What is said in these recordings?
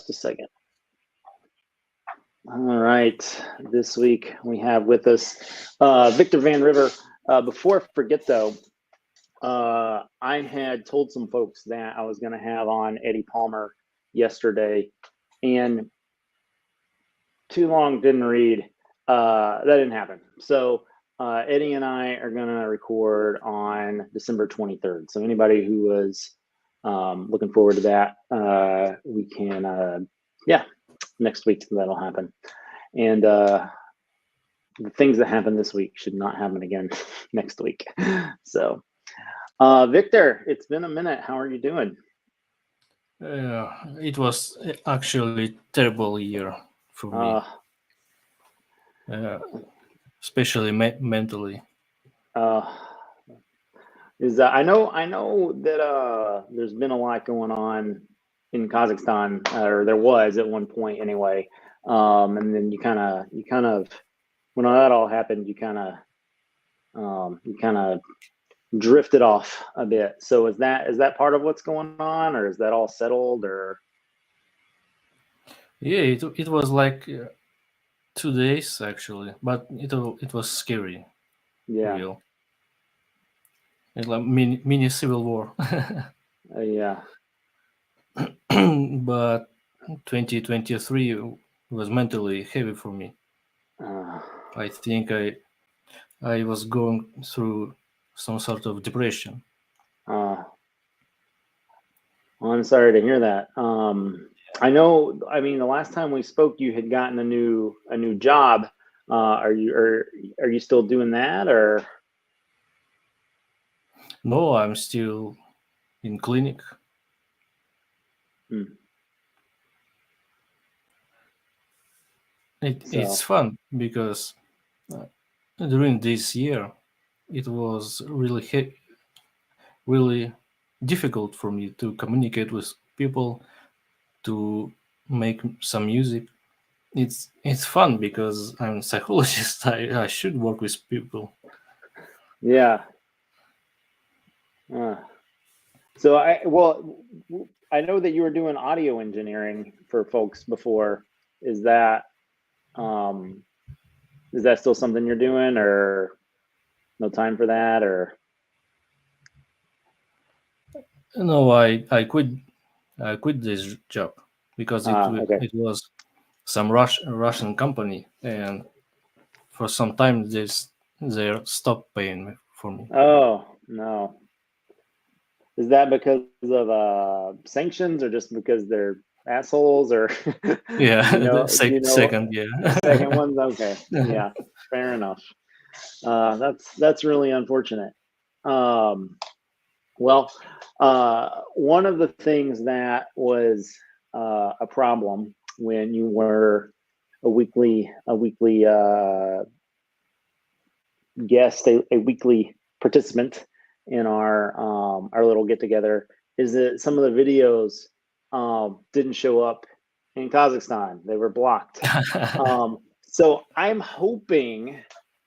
just a second. All right. This week we have with us Victor Van River. Before I forget, though, I had told some folks that I was going to have on Eddie Palmer yesterday, and too long didn't read. That didn't happen. So Eddie and I are going to record on December 23rd. So anybody who was looking forward to that, we can, next week that'll happen. And the things that happen this week should not happen again next week. So, Victor, it's been a minute. How are you doing? It was actually terrible year for me, especially mentally. I know that there's been a lot going on in Kazakhstan, or there was at one point anyway. And then you kind of, when that all happened, you kind of drifted off a bit. So is that part of what's going on, or is that all settled, or? Yeah, it was like 2 days actually, but it was scary, Yeah. real. It's like mini civil war. Yeah. But 2023 was mentally heavy for me. I think I was going through some sort of depression. Well, I'm sorry to hear that. I know. I mean, the last time we spoke, you had gotten a new job. Are you still doing that, or? No, I'm still in clinic. It's fun because during this year it was really difficult for me to communicate with people, to make some music. It's fun because I'm a psychologist. I should work with people. Yeah. So I know that you were doing audio engineering for folks before. Is that still something you're doing, or no time for that, or? No, I quit this job because it was some Russian company, and for some time they stopped paying for me. Oh no! Is that because of sanctions, or just because they're assholes, or? Yeah, second, yeah. Second one's okay. Yeah, fair enough. That's really unfortunate. Well, one of the things that was a problem when you were a weekly guest, a weekly participant in our little get together, is that some of the videos didn't show up in Kazakhstan. They were blocked. So I'm hoping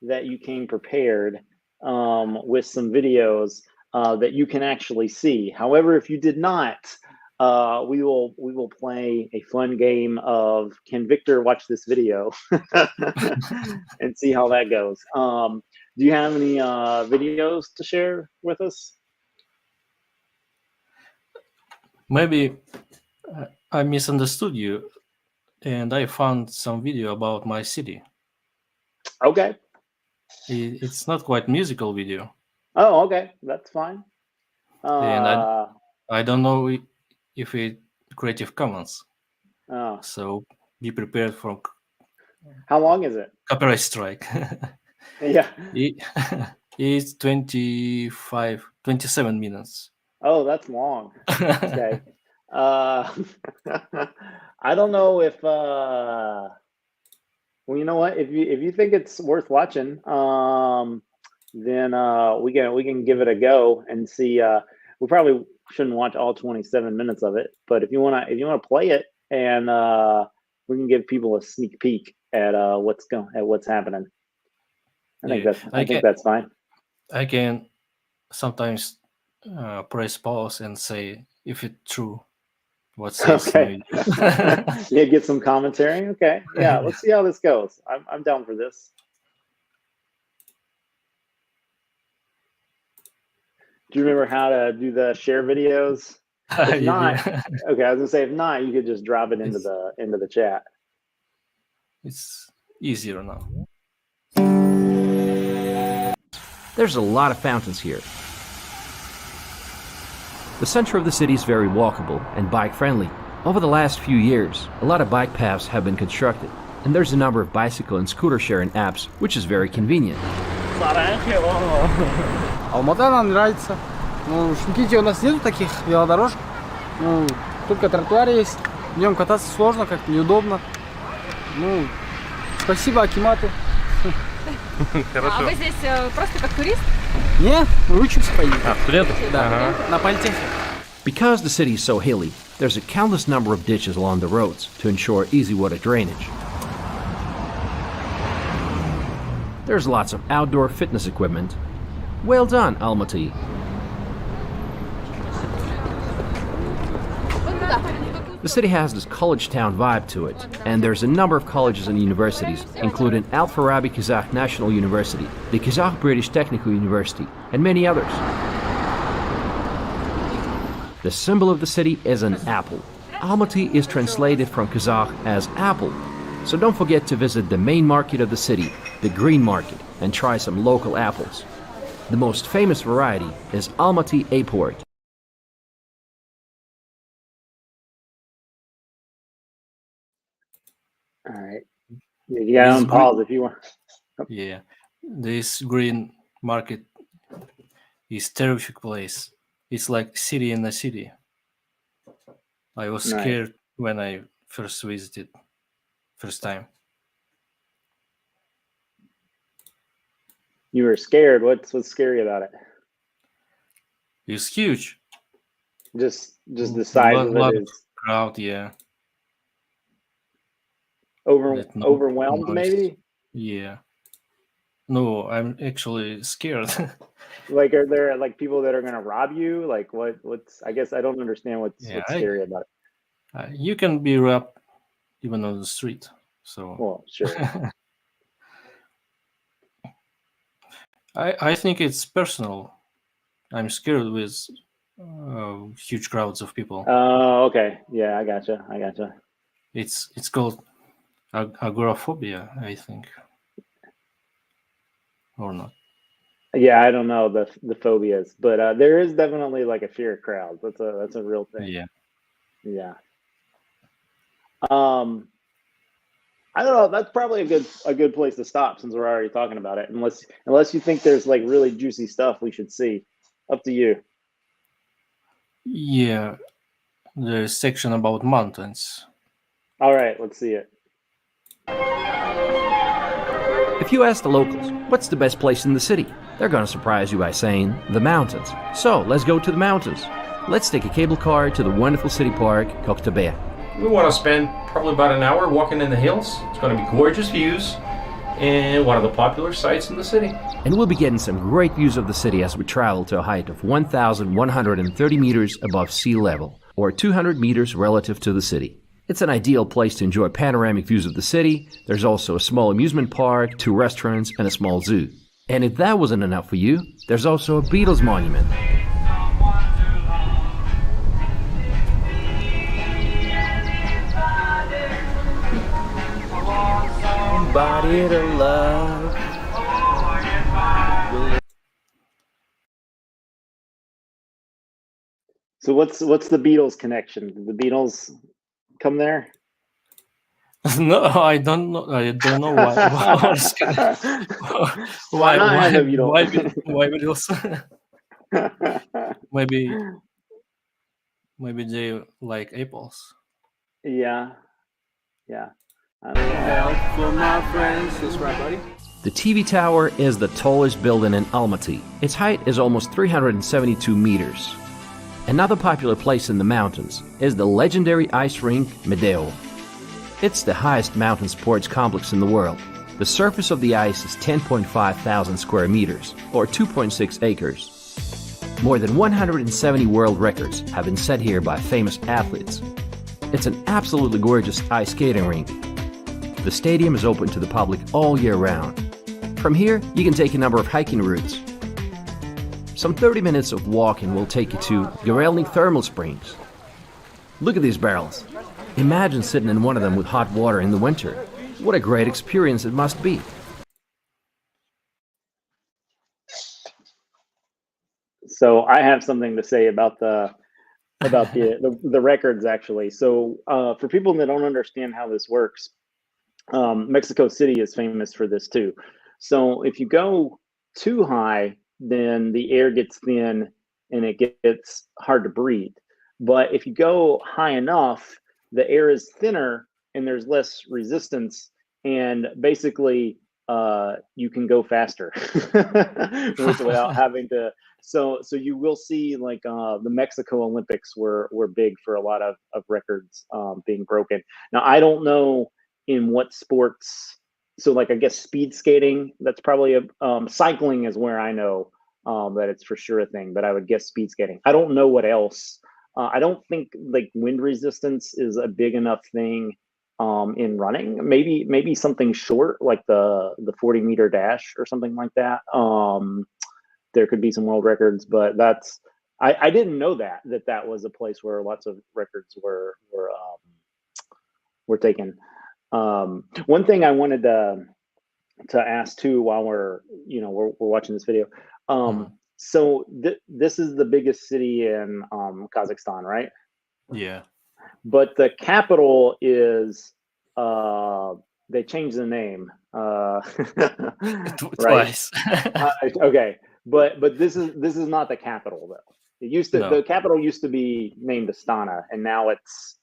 that you came prepared with some videos that you can actually see. However, if you did not, we will play a fun game of Can Victor watch this video and see how that goes. Do you have any videos to share with us? Maybe I misunderstood you, and I found some video about my city. Okay. It's not quite musical video. Oh, okay, that's fine. And I don't know if it Creative Commons. So be prepared for. How long is it? Copyright strike. Yeah. It's 27 minutes. Oh, that's long. Okay. I don't know if well, you know what? If you think it's worth watching, then we can give it a go and see. We probably shouldn't watch all 27 minutes of it, but if you wanna play it, and we can give people a sneak peek at what's happening. I think that's fine. I can sometimes press pause and say if it's true. what says Okay. Yeah, get some commentary. Okay. Yeah, let's see how this goes. I'm down for this. Do you remember how to do the share videos? If not, okay, I was gonna say if not, you could just drop it into the chat. It's easier now. There's a lot of fountains here. The center of the city is very walkable and bike-friendly. Over the last few years, a lot of bike paths have been constructed, and there's a number of bicycle and scooter sharing apps, which is very convenient. Алмата нам нравится. Ну, в Шымкенте у нас нету таких велодорожек. Ну, только тротуар есть. В нем кататься сложно, как-то неудобно. Ну, спасибо Акимату. Хорошо. А вы здесь просто как турист? Не, мы учимся поедем. Студенты? Да, на политехе. Because the city is so hilly, there's a countless number of ditches along the roads to ensure easy water drainage. There's lots of outdoor fitness equipment. Well done, Almaty. The city has this college town vibe to it, and there's a number of colleges and universities, including Al Farabi Kazakh National University, the Kazakh British Technical University, and many others. The symbol of the city is an apple. Almaty is translated from Kazakh as apple, so don't forget to visit the main market of the city, the Green Market, and try some local apples. The most famous variety is Almaty Aport. All right. You got on pause if you want. Yeah, this Green Market is terrific place. It's like city in a city. I was scared when I first visited, first time. You were scared. What's scary about it? It's huge. Just the size of it is crowd, yeah. Overwhelmed, maybe? Yeah. No, I'm actually scared. Like, are there like people that are gonna rob you? Like, what's? I guess I don't understand what's scary about it. You can be robbed even on the street. So. Well, sure. I think it's personal. I'm scared with huge crowds of people. Oh, okay. Yeah, I gotcha. It's called agoraphobia, I think, or not. Yeah, I don't know the phobias, but there is definitely like a fear of crowds. That's a real thing. Yeah. I don't know. That's probably a good place to stop since we're already talking about it. Unless you think there's like really juicy stuff we should see. Up to you. Yeah, there's a section about mountains. All right, let's see it. If you ask the locals, what's the best place in the city? They're going to surprise you by saying the mountains. So let's go to the mountains. Let's take a cable car to the wonderful city park, Koktabe. We want to spend probably about an hour walking in the hills. It's going to be gorgeous views and one of the popular sites in the city. And we'll be getting some great views of the city as we travel to a height of 1,130 meters above sea level, or 200 meters relative to the city. It's an ideal place to enjoy panoramic views of the city. There's also a small amusement park, 2 restaurants, and a small zoo. And if that wasn't enough for you, there's also a Beatles monument. Somebody to love. So what's the Beatles connection? Did the Beatles come there? No, I don't know. I don't know why. Why Beatles? Maybe they like apples. Yeah. For my friends, that's right, buddy. The TV tower is the tallest building in Almaty. Its height is almost 372 meters. Another popular place in the mountains is the legendary ice rink Medeo. It's the highest mountain sports complex in the world. The surface of the ice is 10.5 thousand square meters, or 2.6 acres. More than 170 world records have been set here by famous athletes. It's an absolutely gorgeous ice skating rink. The stadium is open to the public all year round. From here, you can take a number of hiking routes. Some 30 minutes of walking will take you to Gorelnik Thermal Springs. Look at these barrels. Imagine sitting in one of them with hot water in the winter. What a great experience it must be. So I have something to say about the records, actually. So for people that don't understand how this works, Mexico City is famous for this too. So if you go too high, then the air gets thin and it gets hard to breathe. But if you go high enough, the air is thinner and there's less resistance, and basically you can go faster without having to. So you will see, like, the Mexico Olympics were big for a lot of records being broken. Now I don't know in what sports. So, like, I guess speed skating, that's probably cycling is where I know that it's for sure a thing, but I would guess speed skating. I don't know what else. I don't think like wind resistance is a big enough thing in running. Maybe something short like the 40-meter dash or something like that. There could be some world records, but I didn't know that was a place where lots of records were taken. One thing I wanted to ask too, while we're watching this video. So this is the biggest city in Kazakhstan, right? Yeah. But the capital is they changed the name. Twice. Okay, but this is not the capital though. The capital used to be named Astana, and now it's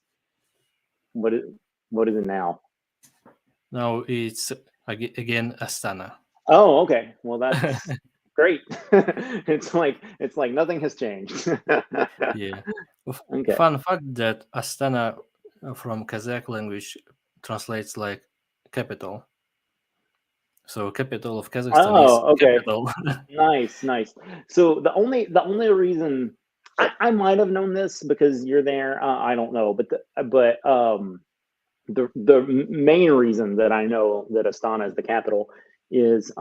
what is it now? Now it's again Astana. Oh, okay. Well, that's great. It's like nothing has changed. Yeah. Okay. Fun fact that Astana from Kazakh language translates like capital. So capital of Kazakhstan is okay. capital. Nice. So the only reason I might have known this because you're there. I don't know, but the main reason that I know that Astana is the capital is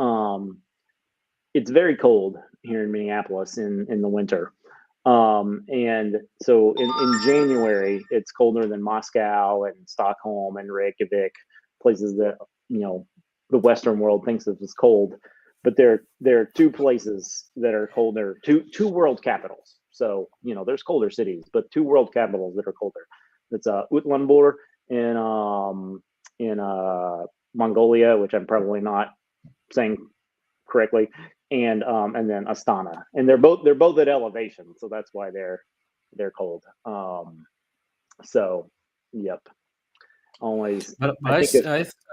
it's very cold here in Minneapolis in the winter. And so in January, it's colder than Moscow and Stockholm and Reykjavik, places that, the Western world thinks of as cold. But there are two places that are colder, two world capitals. So, there's colder cities, but two world capitals that are colder. It's Ulaanbaatar in Mongolia, which I'm probably not saying correctly, and then Astana, and they're both at elevation, so that's why they're cold. So, yep. Always. But I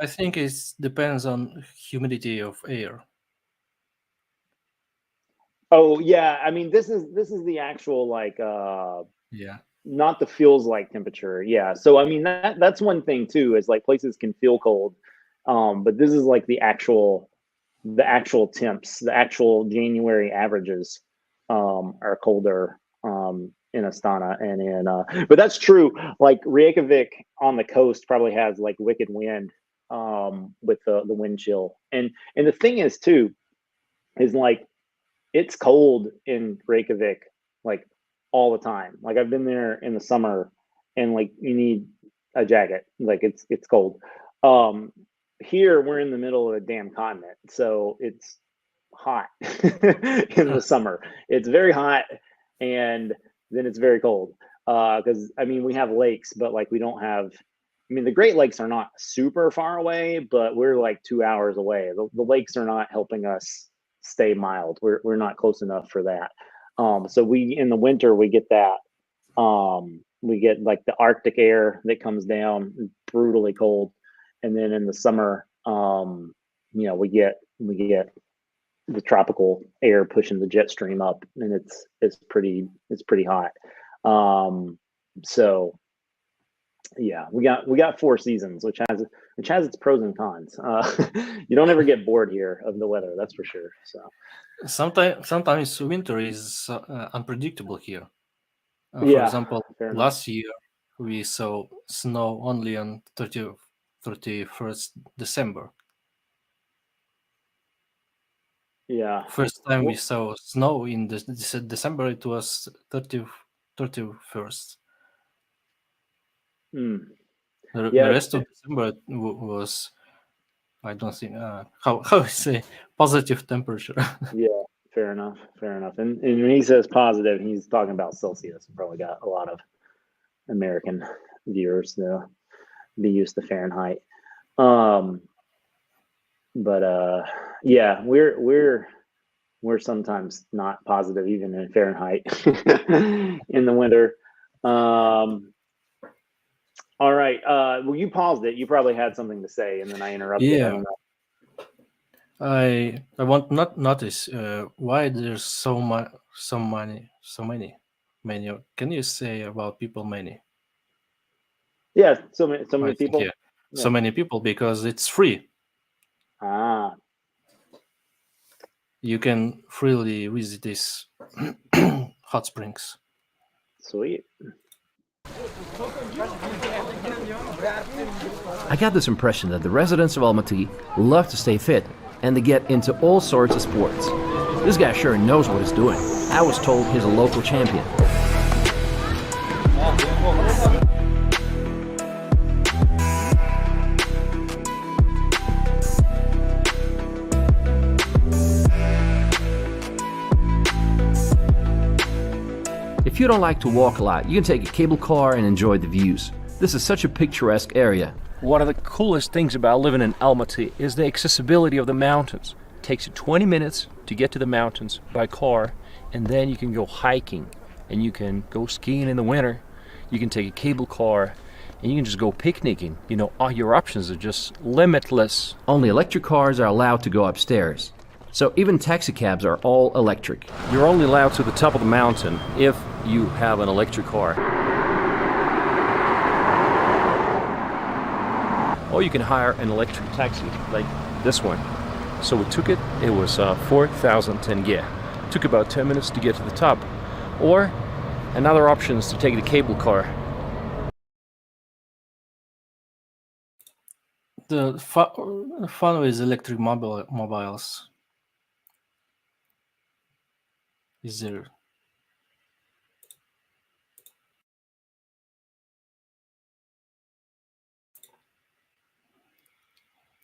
think it depends on humidity of air. Oh yeah, I mean this is the actual yeah. Not the feels like temperature. Yeah. So I mean that's one thing too, is like places can feel cold. But this is like the actual temps, the actual January averages are colder in Astana and in but that's true. Like Reykjavik on the coast probably has like wicked wind with the wind chill. And the thing is too, is like it's cold in Reykjavik like all the time. Like I've been there in the summer and like you need a jacket. Like it's cold. Here we're in the middle of a damn continent, so it's hot in the summer. It's very hot, and then it's very cold. Because I mean, we have lakes, but like we don't have. I mean, the Great Lakes are not super far away, but we're like 2 hours away. The lakes are not helping us stay mild. We're not close enough for that. So we in the winter we get that. We get like the Arctic air that comes down, brutally cold. And then in the summer, we get the tropical air pushing the jet stream up, and it's pretty hot. So yeah, we got 4 seasons, which has its pros and cons. You don't ever get bored here of the weather, that's for sure. So sometimes winter is unpredictable here. For yeah, example, last year we saw snow only on 31st December. Yeah. First time we saw snow in December, it was 31st. Mm. The Yeah. rest of December was, I don't think, how I say, positive temperature. Yeah, fair enough. Fair enough. And when he says positive, he's talking about Celsius. Probably got a lot of American viewers to be used to Fahrenheit. But yeah, we're sometimes not positive even in Fahrenheit in the winter. All right. Well, you paused it. You probably had something to say, and then I interrupted. Yeah. I don't know. I want not notice why there's so many. Can you say about people many? Yeah, so many people. Yeah. So many people because it's free. Ah. You can freely visit these hot springs. Sweet. I got this impression that the residents of Almaty love to stay fit and to get into all sorts of sports. This guy sure knows what he's doing. I was told he's a local champion. If you don't like to walk a lot, you can take a cable car and enjoy the views. This is such a picturesque area. One of the coolest things about living in Almaty is the accessibility of the mountains. It takes you 20 minutes to get to the mountains by car, and then you can go hiking, and you can go skiing in the winter. You can take a cable car, and you can just go picnicking. You know, all your options are just limitless. Only electric cars are allowed to go upstairs. So even taxi cabs are all electric. You're only allowed to the top of the mountain if you have an electric car. Or you can hire an electric taxi like this one. So we took it, it was 4,000 tenge. It took about 10 minutes to get to the top. Or another option is to take the cable car. The fun with electric mobiles is there.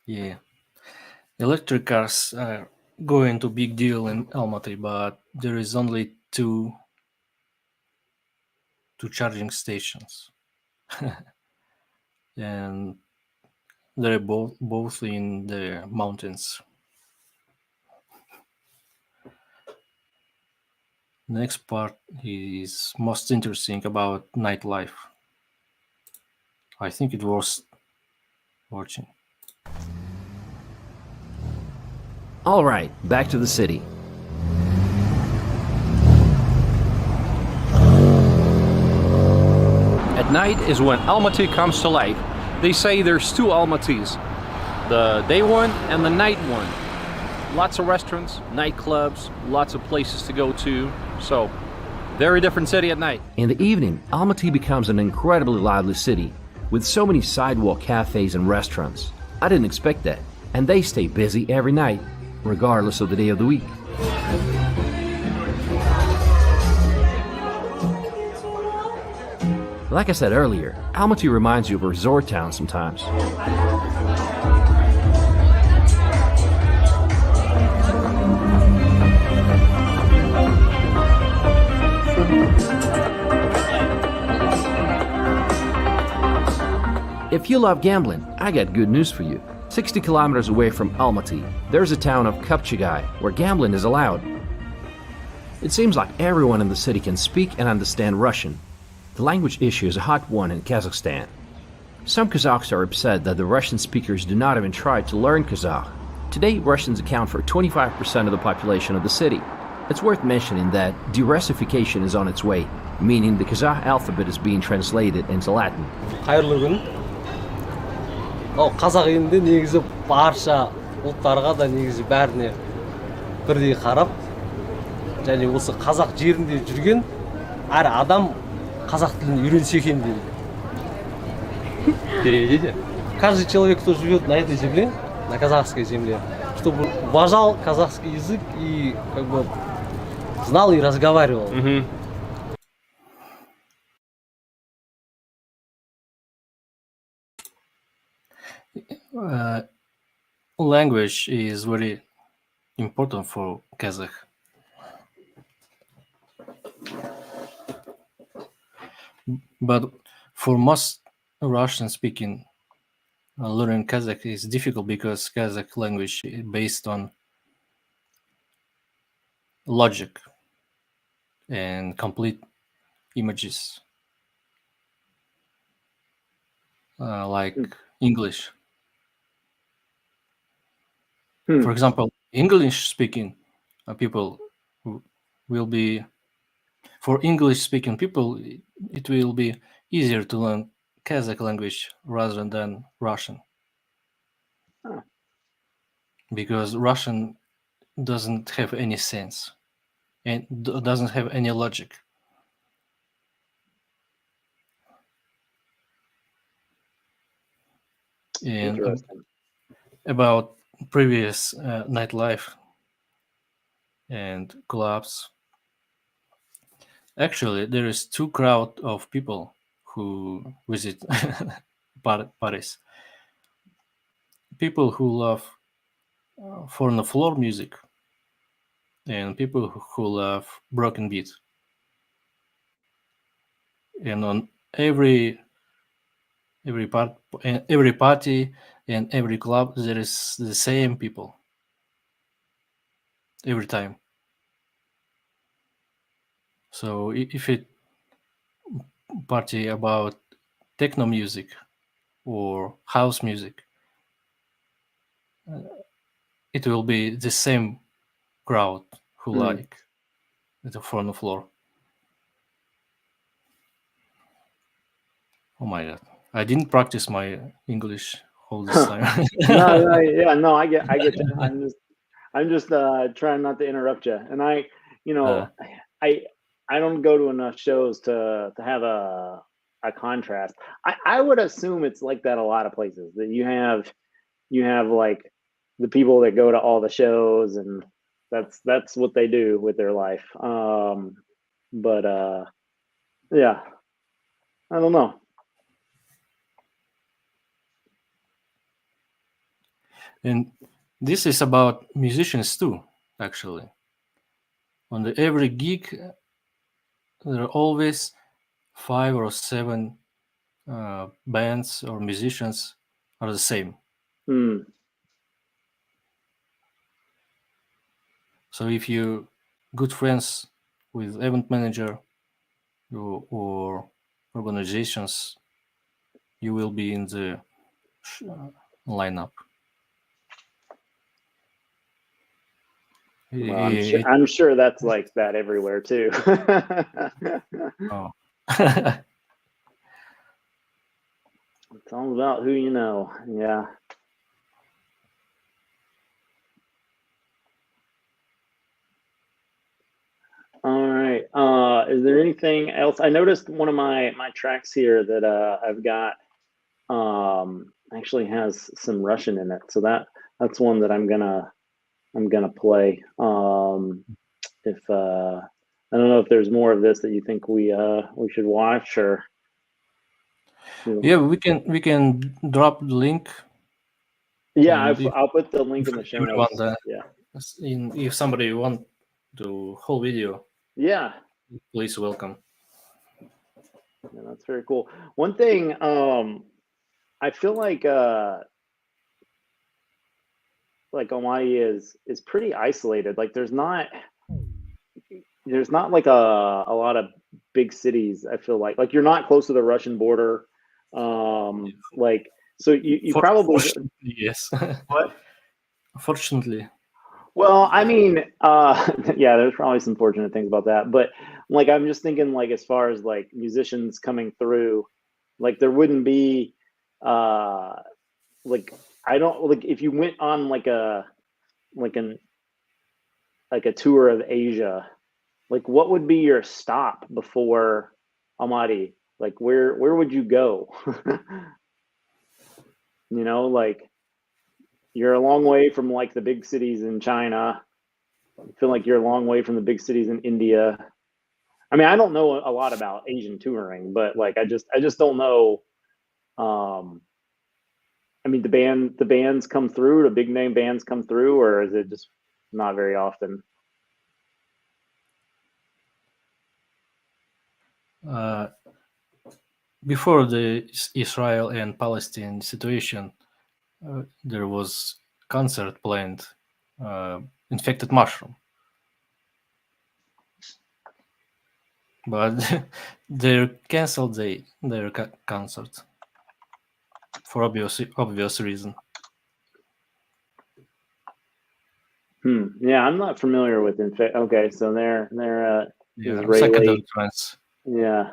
Yeah, electric cars are going to big deal in Almaty, but there is only two charging stations, and they're both in the mountains. Next part is most interesting about nightlife. I think it was watching. All right, back to the city. At night is when Almaty comes to life. They say there's two Almatys, the day one and the night one. Lots of restaurants, nightclubs, lots of places to go to. So, very different city at night. In the evening, Almaty becomes an incredibly lively city with so many sidewalk cafes and restaurants. I didn't expect that. And they stay busy every night, regardless of the day of the week. Like I said earlier, Almaty reminds you of a resort town sometimes. If you love gambling, I got good news for you. 60 kilometers away from Almaty, there's a town of Kapchigai where gambling is allowed. It seems like everyone in the city can speak and understand Russian. The language issue is a hot one in Kazakhstan. Some Kazakhs are upset that the Russian speakers do not even try to learn Kazakh. Today, Russians account for 25% of the population of the city. It's worth mentioning that de-Russification is on its way, meaning the Kazakh alphabet is being translated into Latin. Қайырлы күн. Қазақ елінде негізі барша ұлттарға да негізі бәріне бірдей қарап, және осы қазақ жерінде жүрген әр адам қазақ тілін үйренсе екен дейді. Переведите. Каждый человек, кто живет на этой земле, на казахской земле, чтобы уважал казахский язык и как бы знал и разговаривал. Language is very important for Kazakh. But for most Russian speaking, learning Kazakh is difficult because Kazakh language is based on logic and complete images, like English. For example, English speaking people will be, for English speaking people, it will be easier to learn Kazakh language rather than Russian. Because Russian doesn't have any sense and doesn't have any logic. And about previous nightlife and clubs, actually there is two crowd of people who visit Paris. People who love for the floor music and people who love broken beat. And on every party and every club there is the same people every time. So if it party about techno music or house music, it will be the same crowd who like the on the floor. Oh my god! I didn't practice my English all this time. No, I get you. I'm just trying not to interrupt you. And I don't go to enough shows to have a contrast. I would assume it's like that a lot of places, that you have like the people that go to all the shows, and that's what they do with their life. But yeah, I don't know. And this is about musicians too, actually. On every gig, there are always 5 or 7 bands or musicians are the same. So if you good friends with event manager or organizations, you will be in the lineup. Well, I'm sure that's like that everywhere too. Oh. It's all about who you know. Yeah. All right. Is there anything else? I noticed one of my tracks here that I've got actually has some Russian in it, so that's one that I'm gonna play. If I don't know if there's more of this that you think we should watch, or yeah, we can drop the link. Yeah, I'll put the link in the show notes. Yeah. If somebody want the whole video, yeah, please welcome. Yeah, that's very cool. One thing, I feel like Almaty is pretty isolated. Like there's not like a lot of big cities. I feel like you're not close to the Russian border. Like so you probably yes. What? Fortunately. Well, I mean, yeah, there's probably some fortunate things about that, but like I'm just thinking, like as far as like musicians coming through, like there wouldn't be like I don't like if you went on like a tour of Asia, like what would be your stop before Almaty? Like where would you go? You know, like you're a long way from like the big cities in China. I feel like you're a long way from the big cities in India. I mean, I don't know a lot about Asian touring, but like I just don't know. I mean, the bands come through, the big name bands come through, or is it just not very often? Before the Israel and Palestine situation, there was concert planned, Infected Mushroom, but they canceled their concert for obvious reason. Yeah, I'm not familiar with Okay, so they're Israeli. Psychedelic trance. Yeah,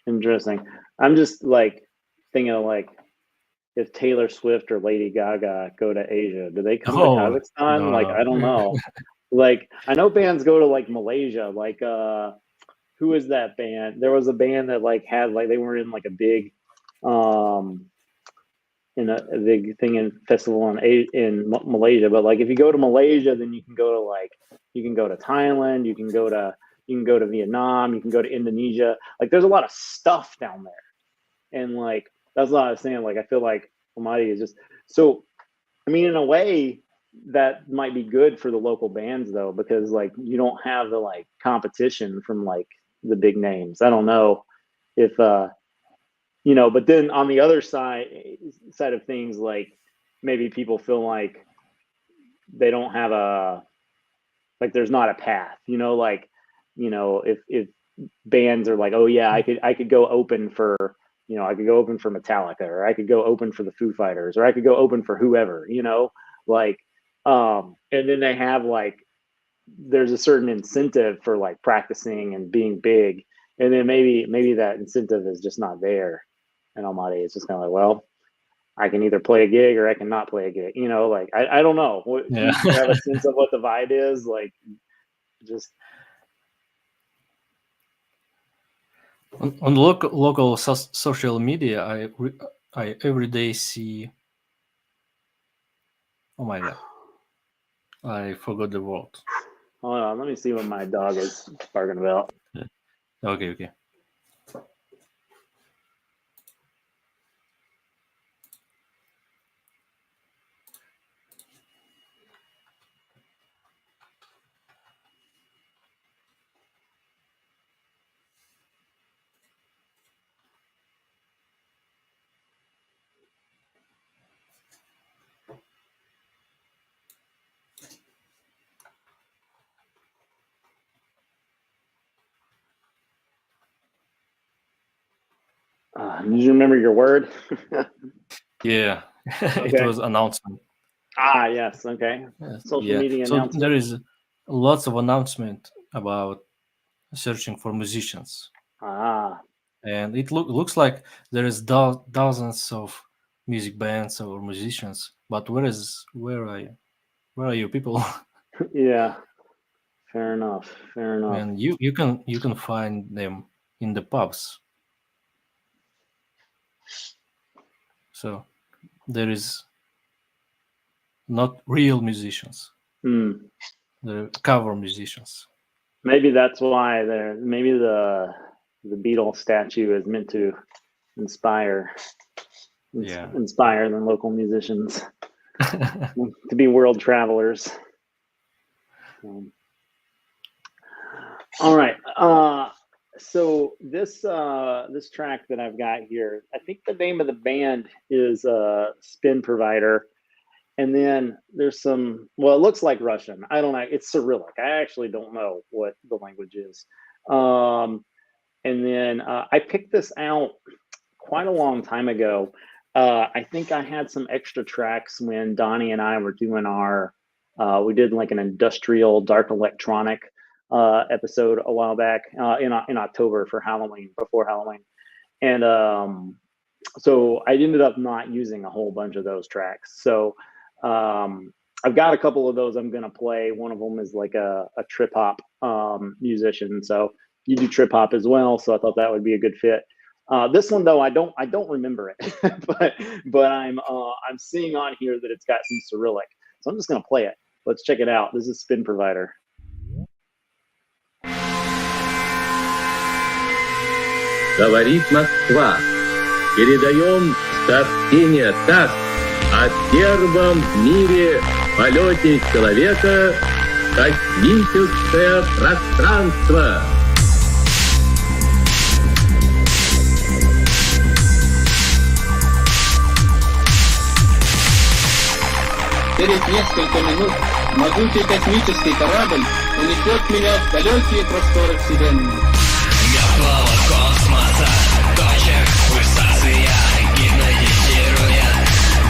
interesting. I'm just like thinking of like if Taylor Swift or Lady Gaga go to Asia, do they come to Kazakhstan? No. Like I don't know. Like I know bands go to like Malaysia. Like who is that band? There was a band that like had like they were in like a big in a big thing in festival in Malaysia. But like if you go to Malaysia, then you can go to Thailand, you can go to Vietnam, you can go to Indonesia. Like there's a lot of stuff down there, and like that's what I was saying. Like I feel like Almaty is just so. I mean, in a way, that might be good for the local bands though, because like you don't have the like competition from like the big names. I don't know if you know, but then on the other side of things, like maybe people feel like they don't have like there's not a path, you know, like, you know, if bands are like, oh yeah, I could go open for, you know, I could go open for Metallica, or I could go open for the Foo Fighters, or I could go open for whoever, you know, like, and then they have like, there's a certain incentive for like practicing and being big. And then maybe that incentive is just not there. And Almaty is just kind of like, well, I can either play a gig or I can not play a gig. You know, like I don't know. Do you have a sense of what the vibe is? Like, just on local social media, I every day see. Oh my god, I forgot the word. Hold on, let me see what my dog is barking about. Okay. Did you remember your word? Yeah, it was announcement. Yes. Okay. Yes. Social media so announcement. there is lots of announcement about searching for musicians. And it looks like there is dozens of music bands or musicians, but where are you people? Yeah, fair enough. And you can find them in the pubs. So there is not real musicians. They're cover musicians. Maybe that's why maybe the Beatles statue is meant to inspire the local musicians to be world travelers. All right. So this track that I've got here, I think the name of the band is Spin Provider. And then there's some, well, it looks like Russian. I don't know. It's Cyrillic. I actually don't know what the language is. And then I picked this out quite a long time ago. I think I had some extra tracks when Donnie and I were doing we did like an industrial dark electronic episode a while back in October for Halloween, before Halloween. And so I ended up not using a whole bunch of those tracks. So I've got a couple of those I'm going to play. One of them is like a trip hop musician. So you do trip hop as well. So I thought that would be a good fit. This one though, I don't remember it, but I'm seeing on here that it's got some Cyrillic, so I'm just gonna play it. Let's check it out. This is Spin Provider. Говорит Москва. Передаем сообщение ТАСС о первом в мире полете человека в космическое пространство. Через несколько минут могучий космический корабль унесет меня в далекие просторы Вселенной. Мертвого космоса, точек пульсация, гипнотизируя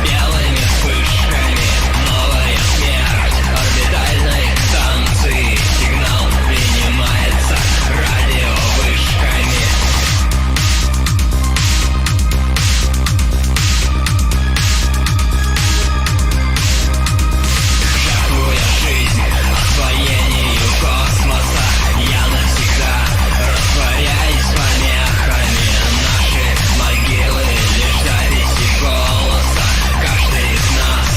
белыми вспышками. Новая смерть орбитальной станции. Сигнал принимается радиовышками. Жертвуя жизнь освоению космоса, я навсегда растворяюсь помехами. Наши могилы лишь записи голоса. Каждый из нас,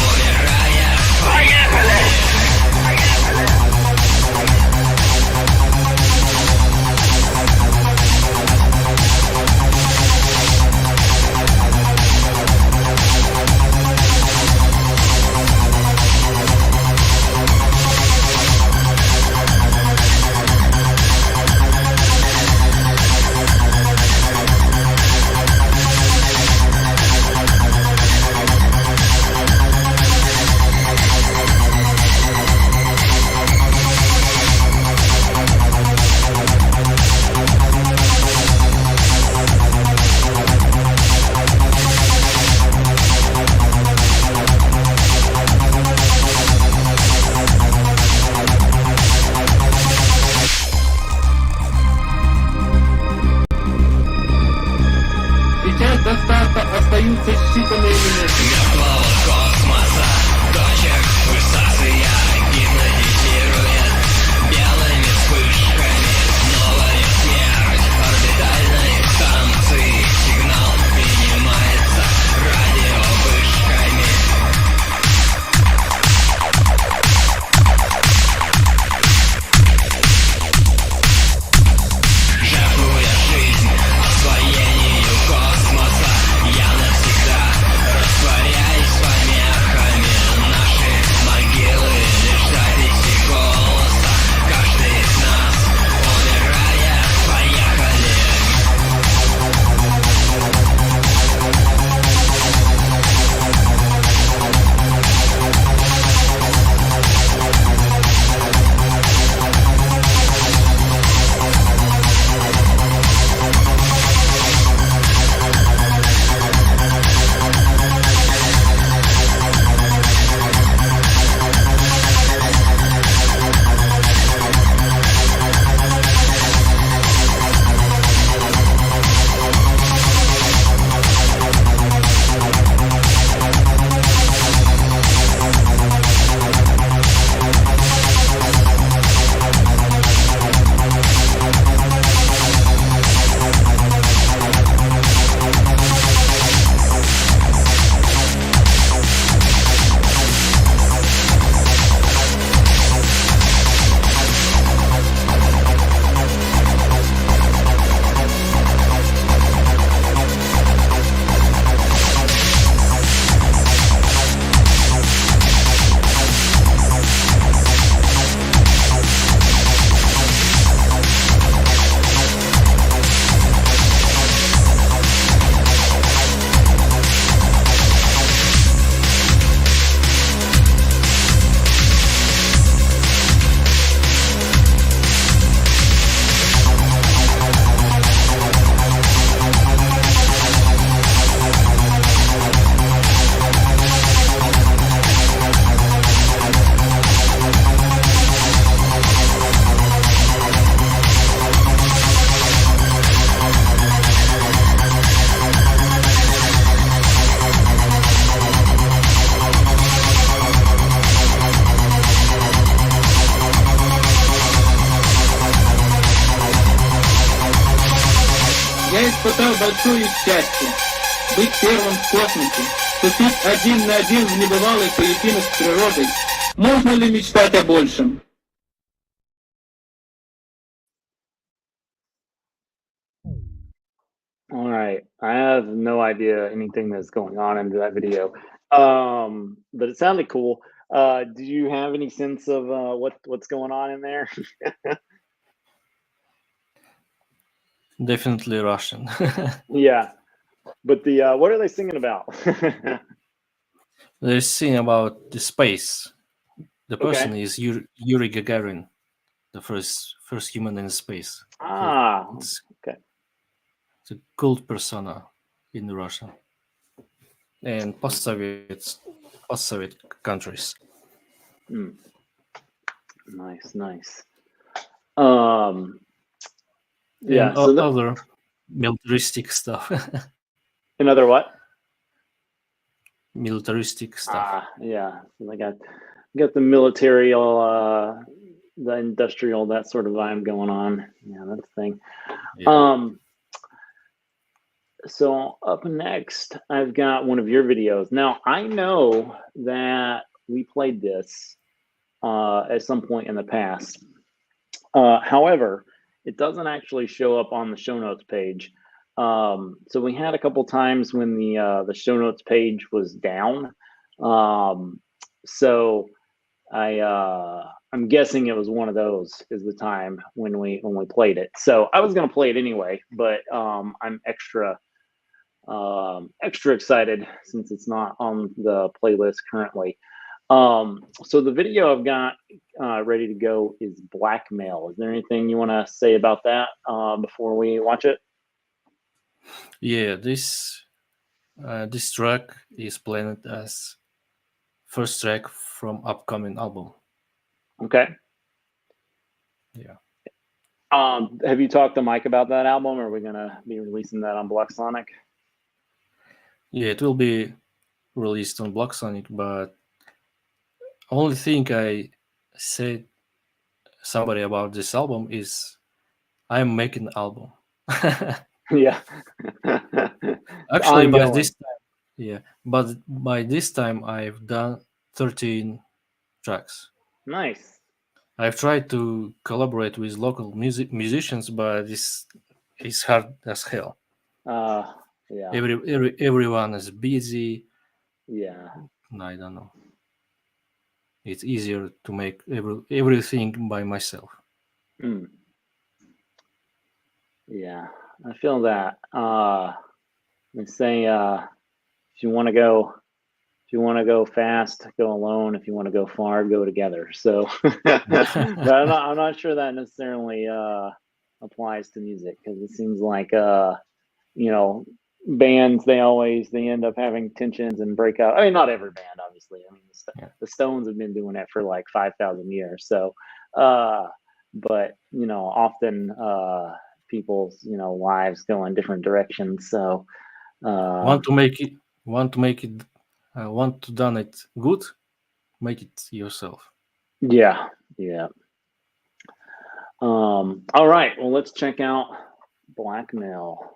умирая, поехали! Сейчас до старта остаются считанные минуты. Мертвого космоса, точек пульсация, гипнотизируя белыми вспышками. Новая смерть орбитальной станции. Сигнал принимается радиовышками. Жертвуя жизнь освоению космоса, я навсегда растворяюсь помехами. Наши испытал большое счастье быть первым в космосе, ступить один на один в небывалый поединок с природой. Можно ли мечтать о большем? All right. I have no idea anything that's going on in that video. But it sounded cool. Do you have any sense of what's going on in there? Definitely Russian. Yeah. But what are they singing about? They're singing about the space. The person Okay. is Yuri Gagarin, the first human in space. Ah, It's okay. a cult persona in Russia and post-Soviet countries. Nice. Yeah. Yeah. So Other militaristic stuff. another what? Militaristic stuff. Yeah. So they got the military, the industrial, that sort of vibe going on. Yeah, that's the thing. Yeah. So up next, I've got one of your videos. Now, I know that we played this at some point in the past. However, it doesn't actually show up on the show notes page. So we had a couple times when the show notes page was down. So I'm guessing it was one of those is the time when we played it. So I was gonna play it anyway, but I'm extra excited since it's not on the playlist currently. So the video I've got ready to go is Blackmail. Is there anything you want to say about that before we watch it? Yeah, this track is planned as first track from upcoming album. Okay. Yeah. Have you talked to Mike about that album? Or are we gonna be releasing that on Black Sonic? Yeah, it will be released on Black Sonic, but only thing I said somebody about this album is I'm making an album. Yeah. Actually, by this time I've done 13 tracks. Nice. I've tried to collaborate with local musicians, but it's hard as hell. Yeah. Everyone is busy. Yeah. I don't know. It's easier to make everything by myself. Yeah, I feel that. They say if you want to go fast, go alone. If you want to go far, go together. So, but I'm not sure that necessarily applies to music because it seems like bands they end up having tensions and break up. I mean, not every band, obviously. I mean, the Stones have been doing it for like 5,000 years. So, but often people's lives go in different directions. So, want to done it good, make it yourself. Yeah. All right. Well, let's check out Blackmail.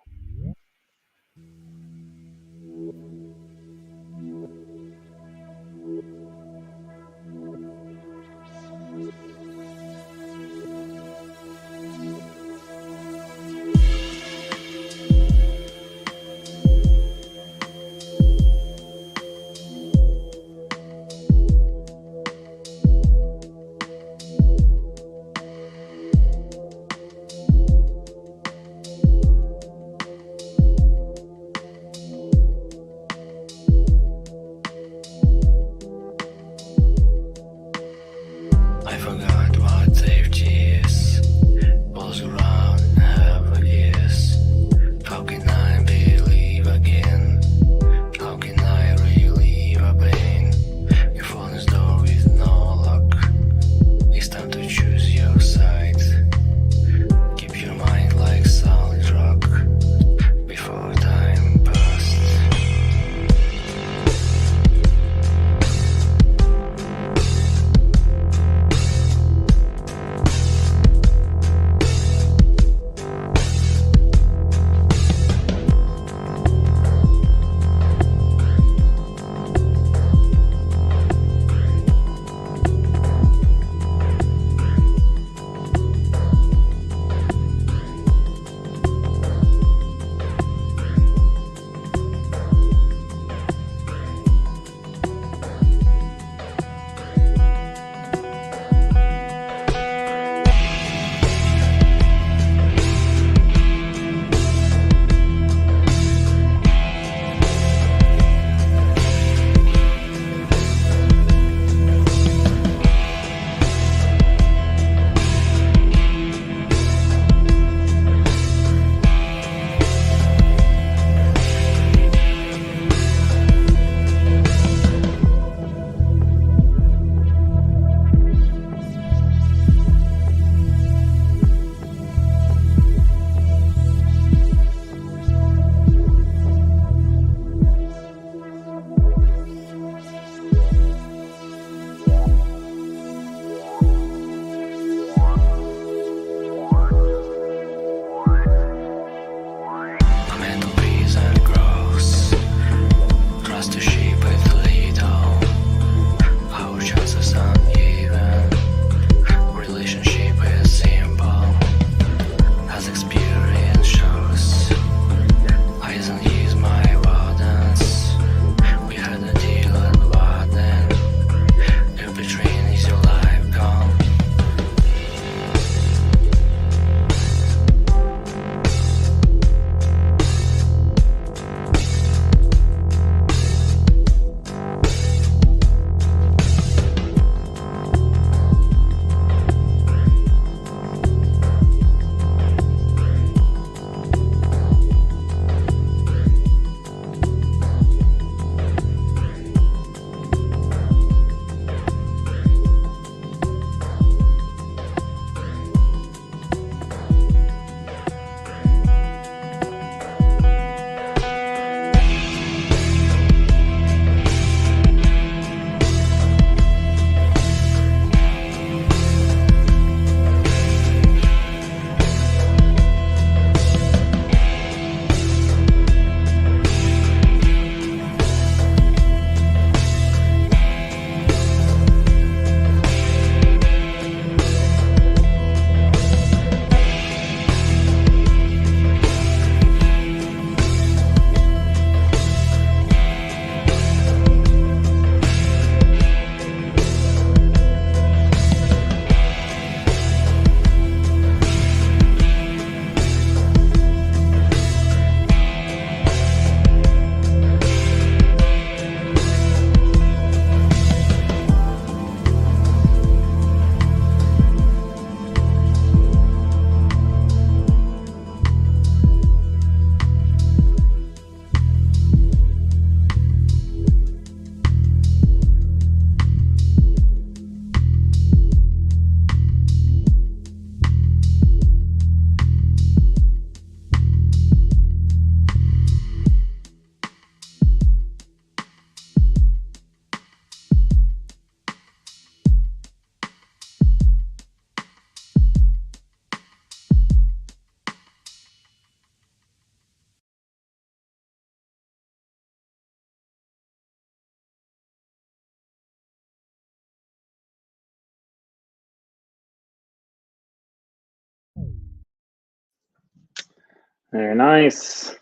Very nice.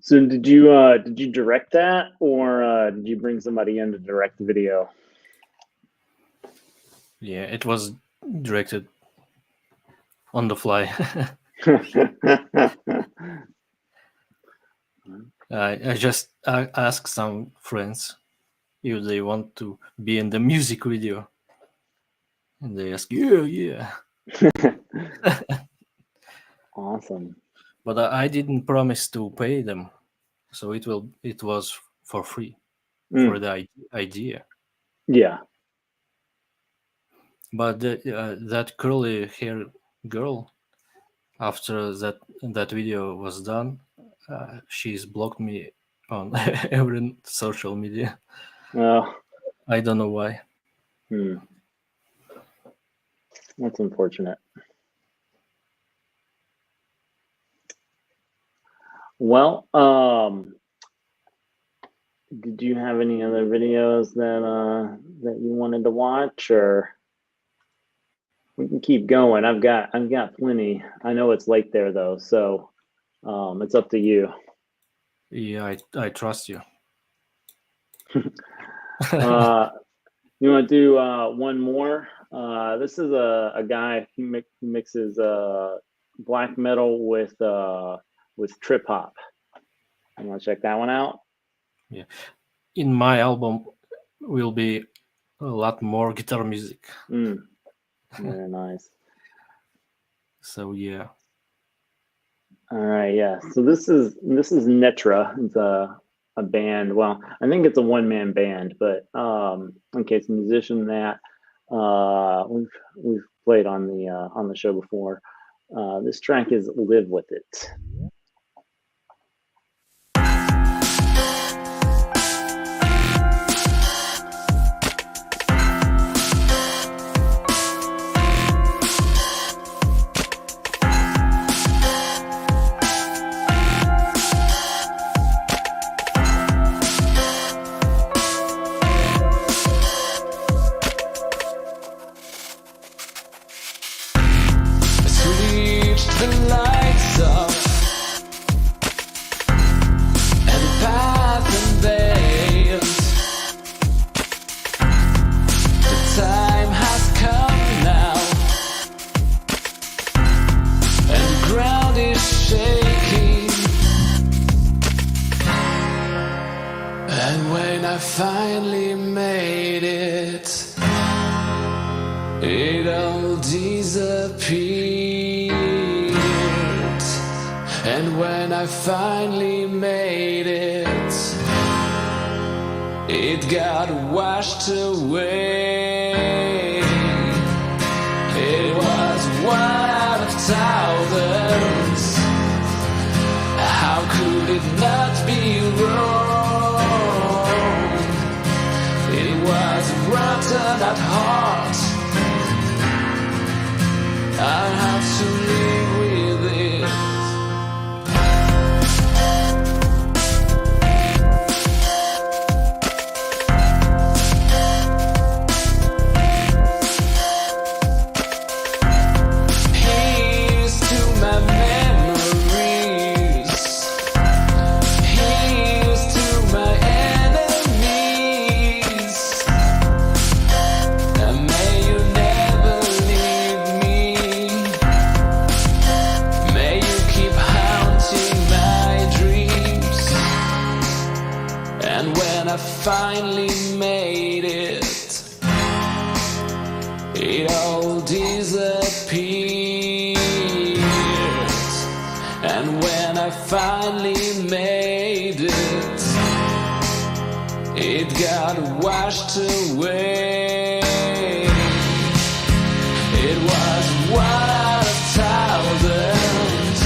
So did you direct that, or did you bring somebody in to direct the video? Yeah, it was directed on the fly. I just asked some friends if they want to be in the music video, and they ask, yeah. Awesome. But I didn't promise to pay them, so it was for free for the idea. Yeah. But that curly hair girl, after that video was done, she's blocked me on every social media. Well, I don't know why. That's unfortunate. Well, did you have any other videos that you wanted to watch, or we can keep going? I've got plenty. I know it's late there though, so it's up to you. Yeah, I trust you. You want to do one more? This is a guy who mixes black metal with trip hop. You want to check that one out? Yeah, in my album will be a lot more guitar music. Very nice. So yeah. All right, yeah. So this is Netra. It's a band. Well, I think it's a one-man band, but okay, it's a musician that we've played on the show before. This track is "Live with It." Finally made it. It all disappeared. And when I finally made it, it got washed away. It was one out of thousands. How could it not be wrong? Rotten at heart, I have to live with it. Here's to my memories. Here's to my enemies. May you never leave me. May you keep haunting my dreams. And when I finally made it, it all disappeared. And when I finally made it, it got washed away. It was one out of thousands.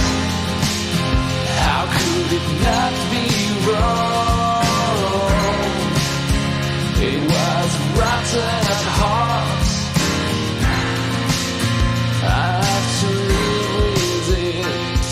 How could it not be wrong? It was rotten at heart. I have to live with it.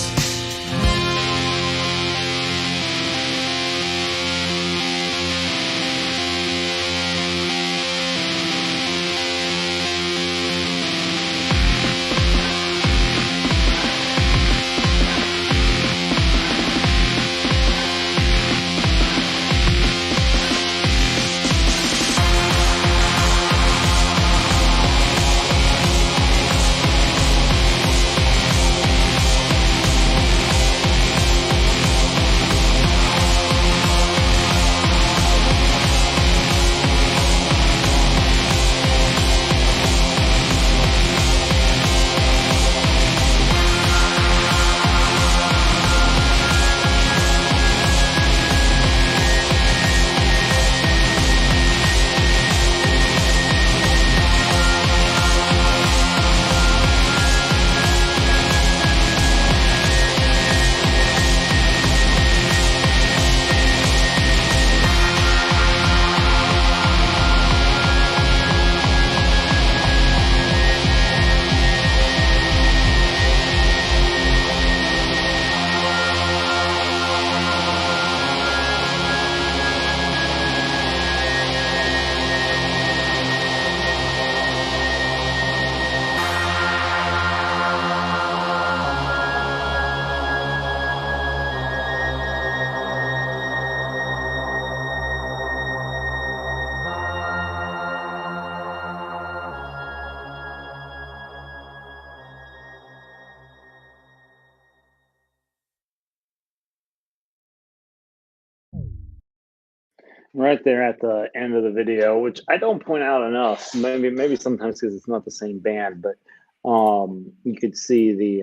right there at the end of the video, which I don't point out enough. Maybe sometimes because it's not the same band, but you could see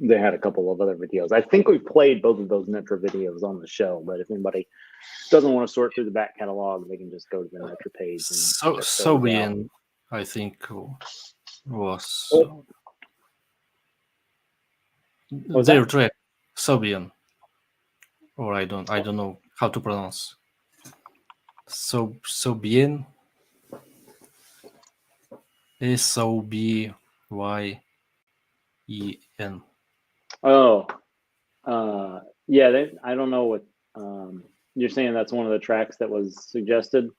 they had a couple of other videos. I think we played both of those Netra videos on the show, but if anybody doesn't want to sort through the back catalog, they can just go to the Netra page. And Sobian, I think, was their track Sobian, or I don't know how to pronounce. Sobian, Sobyen. Oh, yeah. I don't know what you're saying. That's one of the tracks that was suggested.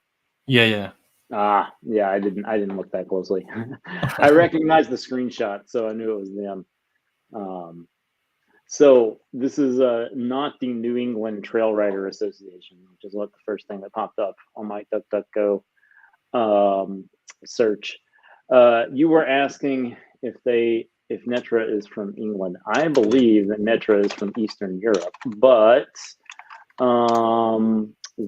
Yeah. Yeah. I didn't look that closely. I recognized the screenshot, so I knew it was them. So this is not the New England Trail Rider Association, which is what the first thing that popped up on my DuckDuckGo search. You were asking if Netra is from England. I believe that Netra is from Eastern Europe, but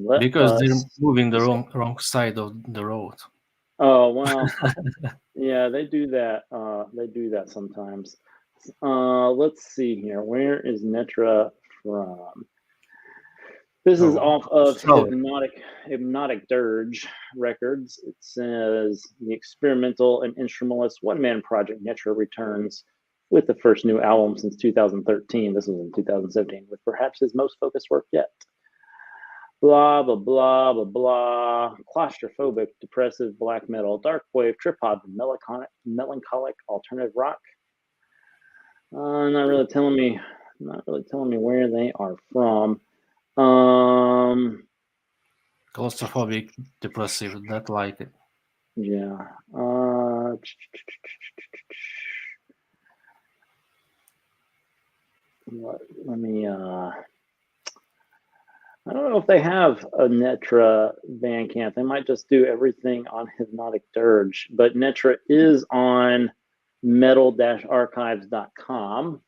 because they're moving the wrong side of the road. Oh well, yeah, they do that. They do that sometimes. Let's see here. Where is Netra from? This is off of Hypnotic Dirge Records. It says the experimental and instrumentalist one-man project Netra returns with the first new album since 2013. This was in 2017, with perhaps his most focused work yet. Blah, blah, blah, blah, blah. Claustrophobic, depressive, black metal, dark wave, trip hop, melancholic alternative rock. Not really telling me where they are from. Claustrophobic, depressive, not like it. Yeah. Let me I don't know if they have a Netra Bandcamp. They might just do everything on Hypnotic Dirge, but Netra is on metal-archives.com.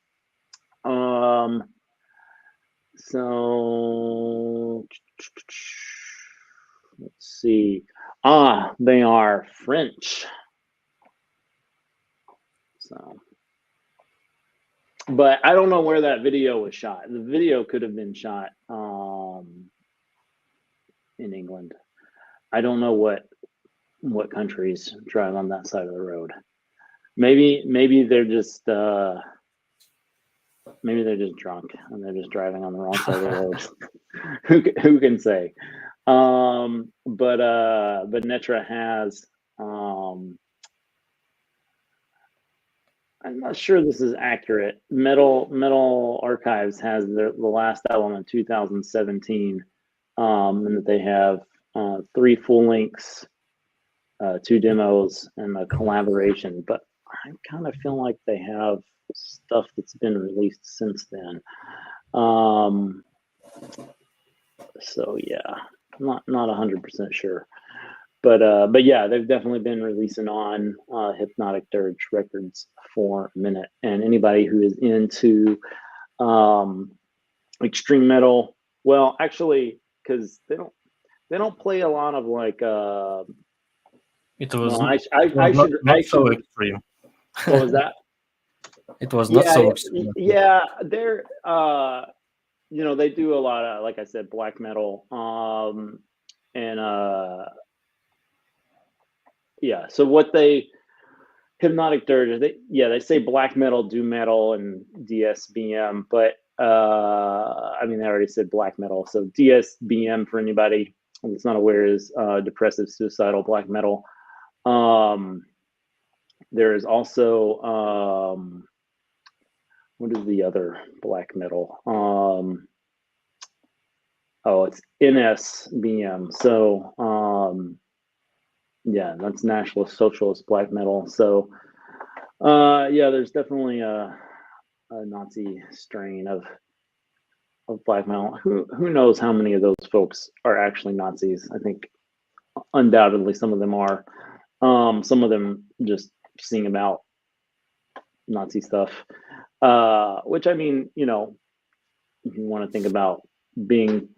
So let's see. They are French. So, but I don't know where that video was shot. The video could have been shot in England. I don't know what countries drive on that side of the road. Maybe they're just drunk and they're just driving on the wrong side of the road. Who can say? But Netra has I'm not sure this is accurate. Metal Archives has the last album in 2017, and that they have 3 full lengths, 2 demos, and a collaboration. But I kind of feel like they have stuff that's been released since then. So yeah, not 100% sure. But yeah, they've definitely been releasing on Hypnotic Dirge Records for a minute. And anybody who is into extreme metal, well, actually, because they don't play a lot of like. It was. No, not so extreme. What was that? It was not so extreme. Yeah, they're they do a lot of, like I said, black metal, and yeah. So what Hypnotic Dirge, they say black metal, doom metal, and DSBM, but I mean, I already said black metal. So DSBM, for anybody that's not aware, is depressive, suicidal black metal. There is also what is the other black metal? It's NSBM. So yeah, that's Nationalist Socialist black metal. So yeah, there's definitely a Nazi strain of black metal. Who knows how many of those folks are actually Nazis? I think undoubtedly some of them are. Some of them just sing about Nazi stuff, which, I mean, if you want to think about being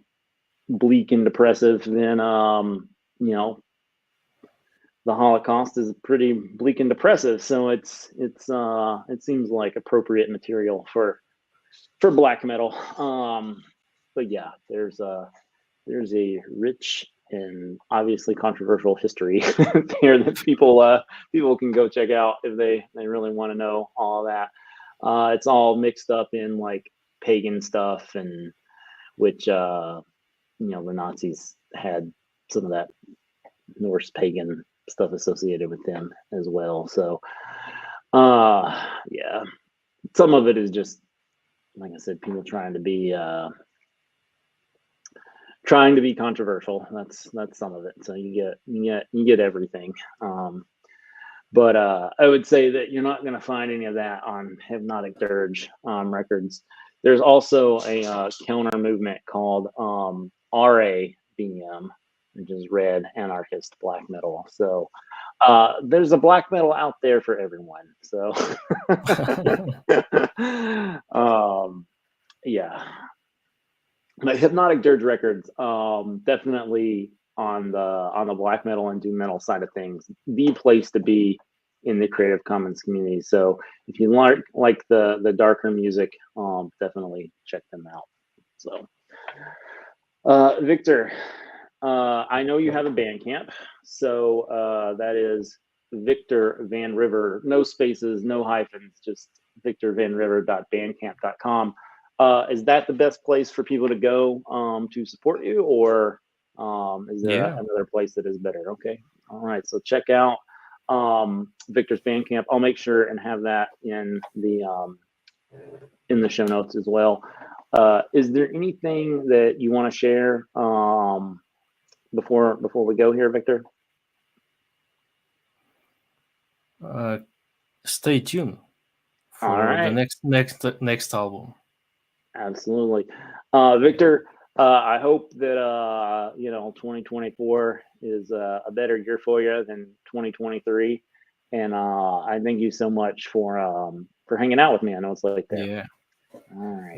bleak and depressive, then you know, the Holocaust is pretty bleak and depressive. So it seems like appropriate material for black metal. But yeah, there's a rich and obviously controversial history there that people can go check out if they really want to know all that. It's all mixed up in like pagan stuff, and which the Nazis had some of that Norse pagan stuff associated with them as well. So yeah, some of it is just, like I said, people trying to be controversial. That's some of it. So you get everything. But I would say that you're not going to find any of that on Hypnotic Dirge records. There's also a counter movement called RABM, which is Red Anarchist Black Metal. So there's a black metal out there for everyone. So yeah. But Hypnotic Dirge Records, definitely on the black metal and doom metal side of things, the place to be in the Creative Commons community. So if you like the darker music, definitely check them out. So Victor, I know you have a Bandcamp, so that is Viktor Van River, no spaces, no hyphens, just victorvanriver.bandcamp.com. Is that the best place for people to go to support you, or is there another place that is better? Okay, all right. So check out Viktor's Bandcamp. I'll make sure and have that in the show notes as well. Is there anything that you want to share before we go here, Viktor? Stay tuned for the next album. Absolutely. Viktor, I hope that 2024 is a better year for you than 2023, and I thank you so much for hanging out with me. I know it's late there. Yeah. All right.